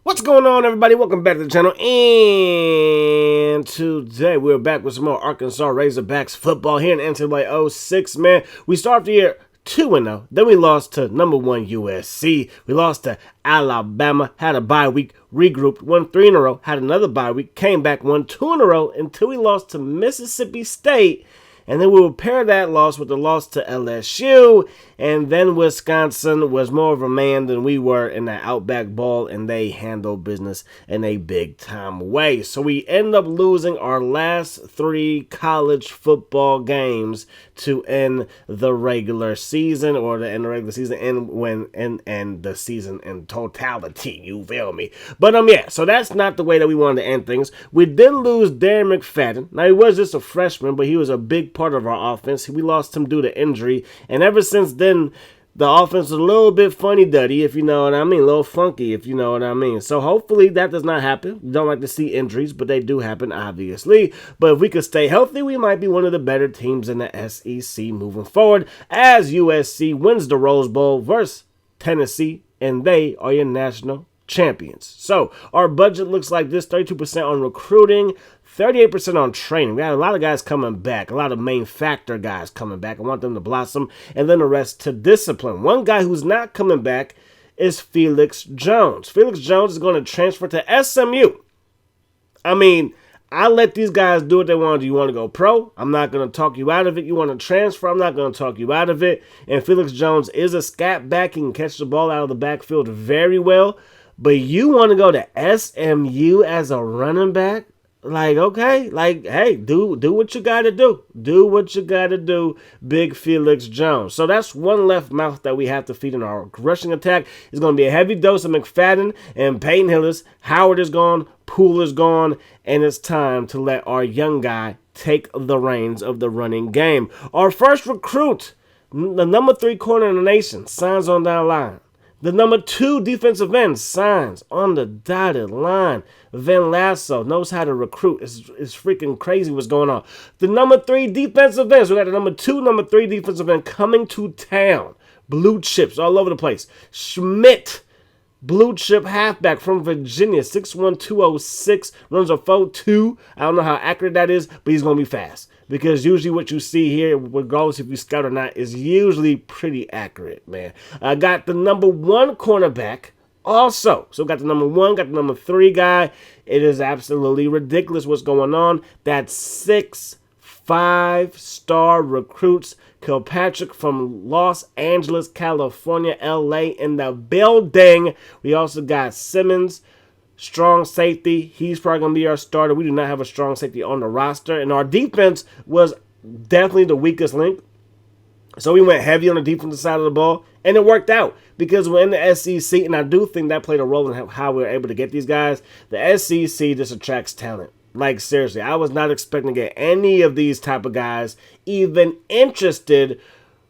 What's going on, everybody? Welcome back to the channel. And today we're back with some more Arkansas Razorbacks football here in NCAA 06, man. We started the year 2-0. Then we lost to number 1 USC. We lost to Alabama, had a bye week, regrouped, won 3 in a row, had another bye week, came back, won 2 in a row until we lost to Mississippi State. And then we will pair that loss with the loss to LSU. And then Wisconsin was more of a man than we were in that Outback Bowl, and they handled business in a big-time way. So we end up losing our last 3 college football games to end the regular season, or to end the regular season and the season in totality. You feel me? But yeah, so that's not the way that we wanted to end things. We did lose Darren McFadden. Now, he was just a freshman, but he was a big part of our offense. We lost him due to injury, and ever since then, the offense is a little bit funny-duddy, if you know what I mean, a little funky, if you know what I mean. So hopefully that does not happen. We don't like to see injuries, but they do happen, obviously. But if we could stay healthy, we might be one of the better teams in the SEC moving forward, as USC wins the Rose Bowl versus Tennessee, and they are your national champions. So our budget looks like this: 32% on recruiting, 38% on training. We had a lot of guys coming back, a lot of main factor guys coming back. I want them to blossom, and then the rest to discipline. One guy who's not coming back is Felix Jones. Felix Jones is going to transfer to SMU. I mean, I let these guys do what they want to do. You want to go pro? I'm not going to talk you out of it. You want to transfer? I'm not going to talk you out of it. And Felix Jones is a scat back. He can catch the ball out of the backfield very well. But you want to go to SMU as a running back? Like, okay, like, hey, do what you got to do. Do what you got to do, big Felix Jones. So that's one left mouth that we have to feed in our rushing attack. It's going to be a heavy dose of McFadden and Peyton Hillis. Howard is gone, Poole is gone, and it's time to let our young guy take the reins of the running game. Our first recruit, the number 3 corner in the nation, signs on that line. The number 2 defensive end signs on the dotted line. Van Lasso knows how to recruit. It's freaking crazy what's going on. The number 3 defensive ends. We got the number 2, number 3 defensive end coming to town. Blue chips all over the place. Schmidt, blue chip halfback from Virginia, 6'1", 206, runs a 4.2. I don't know how accurate that is, but he's going to be fast. Because usually what you see here, regardless if you scout or not, is usually pretty accurate, man. I got the number 1 cornerback also. So got the number 1, got the number 3 guy. It is absolutely ridiculous what's going on. That's 6 5-star recruits. Kilpatrick from Los Angeles, California, LA in the building. We also got Simmons, strong safety. He's probably going to be our starter. We do not have a strong safety on the roster. And our defense was definitely the weakest link. So we went heavy on the defensive side of the ball. And it worked out because we're in the SEC. And I do think that played a role in how we were able to get these guys. The SEC just attracts talent. Like, seriously, I was not expecting to get any of these type of guys even interested.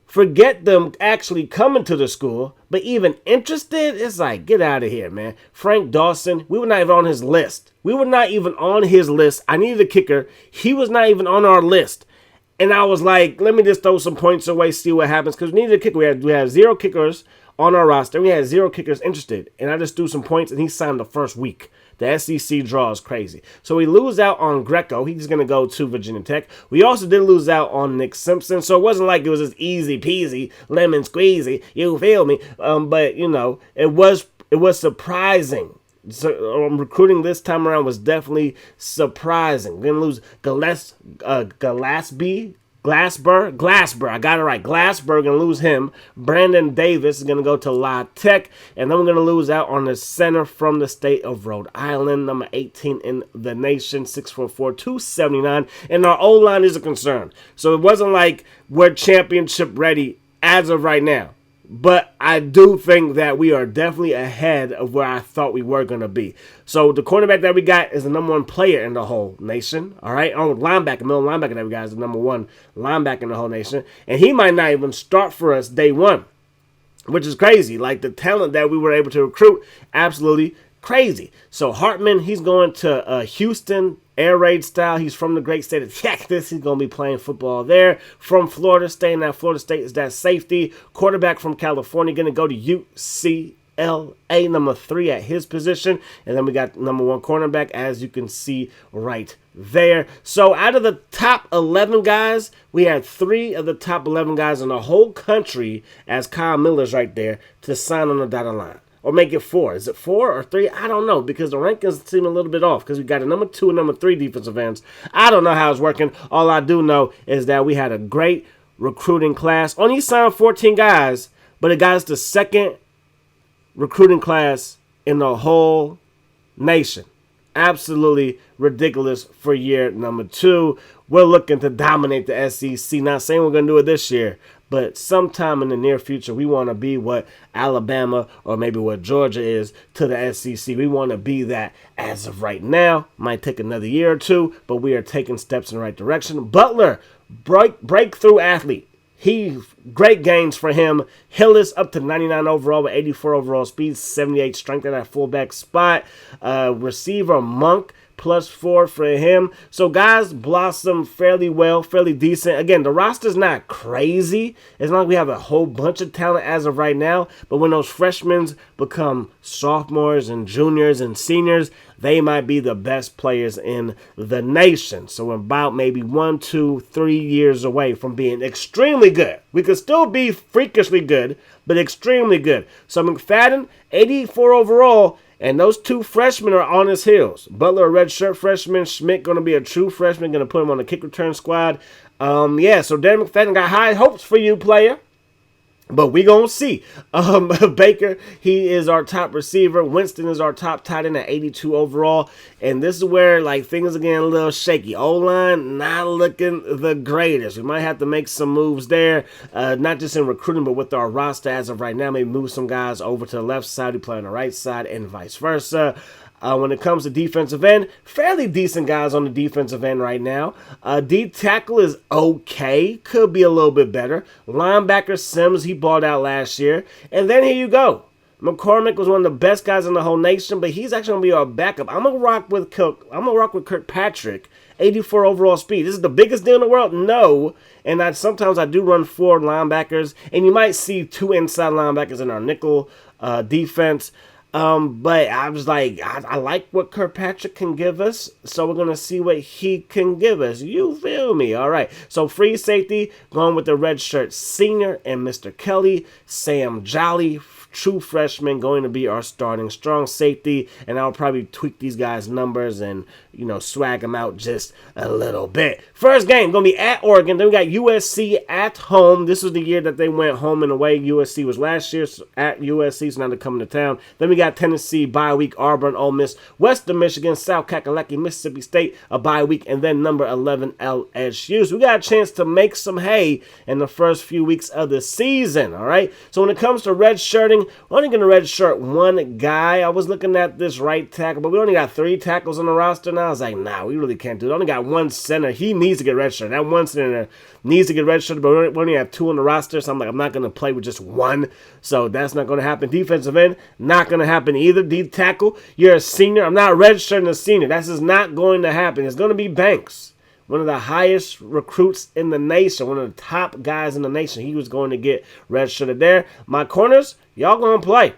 Forget them actually coming to the school, but even interested, it's like, get out of here, man. Frank Dawson, we were not even on his list. We were not even on his list. I needed a kicker. He was not even on our list. And I was like, let me just throw some points away, see what happens, because we needed a kicker. We had 0 kickers on our roster. We had 0 kickers interested, and I just threw some points, and he signed the first week. The SEC draw is crazy. So we lose out on Greco. He's going to go to Virginia Tech. We also did lose out on Nick Simpson. So it wasn't like it was just easy peasy, lemon squeezy. You feel me? But, you know, it was surprising. So recruiting this time around was definitely surprising. We're going to lose Glasper, I got it right. Glasper, going to lose him. Brandon Davis is going to go to La Tech. And then we're going to lose out on the center from the state of Rhode Island, number 18 in the nation, 6'4", 279. And our O-line is a concern. So it wasn't like we're championship ready as of right now. But I do think that we are definitely ahead of where I thought we were going to be. So the cornerback that we got is the number 1 player in the whole nation. All right. Middle linebacker that we got is the number 1 linebacker in the whole nation. And he might not even start for us day 1, which is crazy. Like, the talent that we were able to recruit, absolutely crazy. So Hartman, he's going to Houston, air raid style. He's from the great state of Texas. He's going to be playing football there. From Florida, staying at Florida State is that safety. Quarterback from California, going to go to UCLA. UCLA, number 3 at his position. And then we got number 1 cornerback, as you can see right there. So out of the top 11 guys, we had 3 of the top 11 guys in the whole country, as Kyle Miller's right there, to sign on the dotted line. Or make it 4. Is it 4 or 3? I don't know, because the rankings seem a little bit off, because we got a number 2 and number 3 defensive ends. I don't know how it's working. All I do know is that we had a great recruiting class. Only signed 14 guys, but it got us the 2nd recruiting class in the whole nation. Absolutely ridiculous for year number 2. We're looking to dominate the SEC. Not saying we're going to do it this year, but sometime in the near future, we want to be what Alabama or maybe what Georgia is to the SEC. We want to be that as of right now. Might take another year or 2, but we are taking steps in the right direction. Butler, breakthrough athlete. Great gains for him. Hillis up to 99 overall with 84 overall speed, 78 strength at that fullback spot. Receiver Monk, +4 for him. So guys blossom fairly well, fairly decent. Again, the roster's not crazy. It's not like we have a whole bunch of talent as of right now, but when those freshmen become sophomores and juniors and seniors, they might be the best players in the nation. So we're about maybe 1, 2, 3 years away from being extremely good. We could still be freakishly good, but extremely good. So McFadden, 84 overall, and those 2 freshmen are on his heels. Butler, a redshirt freshman. Schmidt going to be a true freshman. Going to put him on the kick return squad. So Darren McFadden got high hopes for you, player. But we going to see. Baker, he is our top receiver. Winston is our top tight end at 82 overall. And this is where things are getting a little shaky. O-line not looking the greatest. We might have to make some moves there. Not just in recruiting, but with our roster as of right now. Maybe move some guys over to the left side. We play on the right side and vice versa. When it comes to defensive end, fairly decent guys on the defensive end right now. D tackle is okay. Could be a little bit better. Linebacker Sims, he balled out last year. And then here you go. McCormick was one of the best guys in the whole nation, but he's actually going to be our backup. I'm going to rock with Kirkpatrick, 84 overall speed. This is the biggest deal in the world? No. And sometimes I do run 4 linebackers, and you might see 2 inside linebackers in our nickel defense. But I was like, I like what Kirkpatrick can give us, so we're going to see what he can give us. You feel me? All right. So free safety, going with the red shirt senior and Mr. Kelly. Sam Jolly, true freshman, going to be our starting strong safety, and I'll probably tweak these guys' numbers and, swag them out just a little bit. First game, going to be at Oregon. Then we got USC at home. This was the year that they went home and away. USC was last year at USC, so now they're coming to town. Then we got Tennessee, bye week, Auburn, Ole Miss, Western Michigan, South Kakalaki, Mississippi State, a bye week, and then number 11, LSU. So we got a chance to make some hay in the first few weeks of the season, all right? So when it comes to red shirting, we're only going to red shirt 1 guy. I was looking at this right tackle, but we only got 3 tackles on the roster now. I was like, nah, we really can't do it. Only got 1 center. He needs to get red shirted. That 1 center needs to get red shirted, but we only have 2 on the roster, so I'm like, I'm not going to play with just 1. So that's not going to happen. Defensive end, not going to happen either. D tackle, you're a senior. I'm not red shirting a senior. That's just not going to happen. It's going to be Banks, one of the highest recruits in the nation, one of the top guys in the nation. He was going to get redshirted there. My corners, y'all going to play.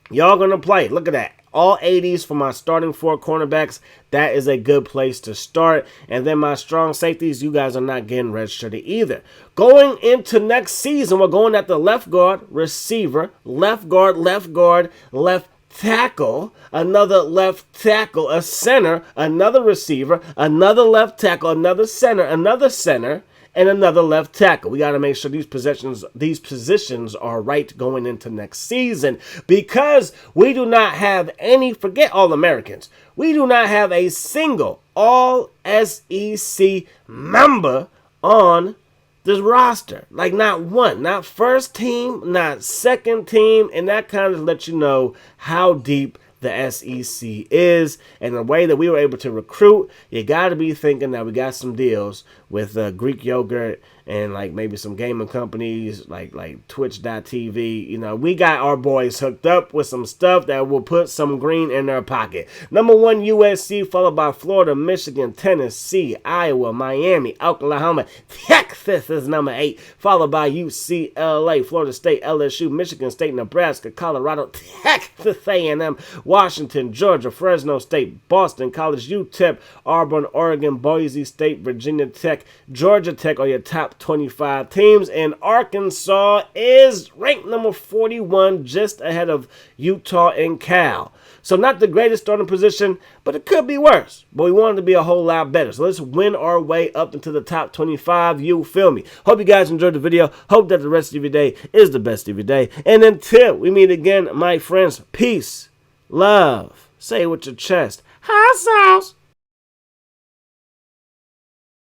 Y'all going to play. Look at that. All 80s for my starting 4 cornerbacks. That is a good place to start. And then my strong safeties, you guys are not getting redshirted either. Going into next season, we're going at the left guard, receiver, left guard, left tackle, another left tackle, a center, another receiver, another left tackle, another center, and another left tackle. We got to make sure these positions are right going into next season, because we do not have any, forget All-Americans, we do not have a single All-SEC member on this roster. Like, not one, not first team, not second team, and that kind of lets you know how deep the SEC is, and the way that we were able to recruit. You got to be thinking that we got some deals with Greek yogurt and like maybe some gaming companies like Twitch.tv. You know, we got our boys hooked up with some stuff that will put some green in their pocket. Number 1, USC, followed by Florida, Michigan, Tennessee, Iowa, Miami, Oklahoma. Texas is number 8, followed by UCLA, Florida State, LSU, Michigan State, Nebraska, Colorado, Texas A&M, Washington, Georgia, Fresno State, Boston College, UTEP, Auburn, Oregon, Boise State, Virginia Tech, Georgia Tech are your top 25 teams, and Arkansas is ranked number 41, just ahead of Utah and Cal. So not the greatest starting position, but it could be worse. But we want it to be a whole lot better. So let's win our way up into the top 25. You feel me? Hope you guys enjoyed the video. Hope that the rest of your day is the best of your day. And until we meet again, my friends, peace, love, say it with your chest, hot sauce.